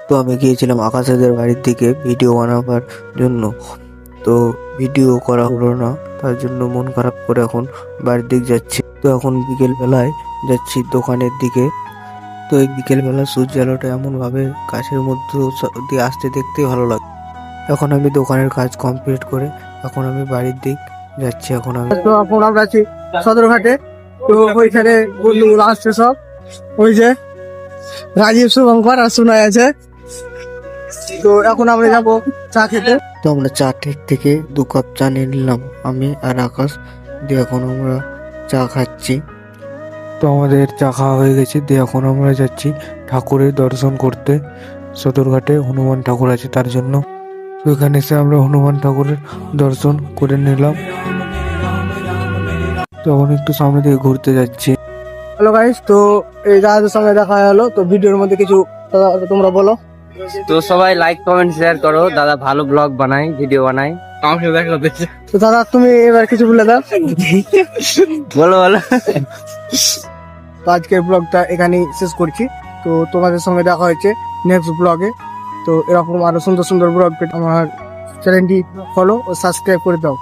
তো আমি গিয়েছিলাম আকাশেদের বাড়ির দিকে ভিডিও বানাবার জন্য। তো ভিডিও করা হলো না, তার জন্য মন খারাপ করে এখন বাড়ির দিকে যাচ্ছি। তো এখন বিকেল বেলায় যাচ্ছি দোকানের দিকে। তো এই বিকেল বেলা সূর্য আলোটা এমন ভাবে গাছের মধ্যে দিয়ে আসতে দেখতে ভালো লাগে। এখন আমি দোকানের কাজ কমপ্লিট করে এখন আমি বাড়ির দিক যাচ্ছি। এখন আমরা আছি সদরঘাটে। তো ওইখানে বন্ধুগুলো আসছে সব, ওই যে রাজীব শুভঙ্কর আর শোনা আছে। তো এখন আমরা যাবো চা খেতে। তো আমরা চাটের থেকে 2 কাপ চা নিয়ে নিলাম আমি আর আকাশ, দিয়ে এখন আমরা চা খাচ্ছি। তো আমাদের চা খাওয়া হয়ে গেছে, দিয়ে এখন আমরা যাচ্ছি ঠাকুরের দর্শন করতে। সদরঘাটে হনুমান ঠাকুর আছে, তার জন্য তো এখানে এসে আমরা হনুমান ঠাকুরের দর্শন করে নিলাম। তো এখন একটু সামনে দিকে ঘুরতে যাচ্ছি। হ্যালো গাইস, তো এই দাদাদের সঙ্গে দেখা হলো। তো ভিডিওর মধ্যে কিছু তোমরা বলো। তো সবাই লাইক কমেন্ট শেয়ার করো, দাদা ভালো ব্লগ বানায়, ভিডিও বানায়। তো দাদা তুমি এবার কিছু বলে দাও। বলো বলো। তো আজকের ব্লগটা এখানেই শেষ করছি। তো তোমাদের সঙ্গে দেখা হয়েছে নেক্সট ব্লগে। তো এরকম আরো সুন্দর সুন্দর ব্লগ পেতে আমার চ্যানেলটি ফলো ও সাবস্ক্রাইব করে দাও।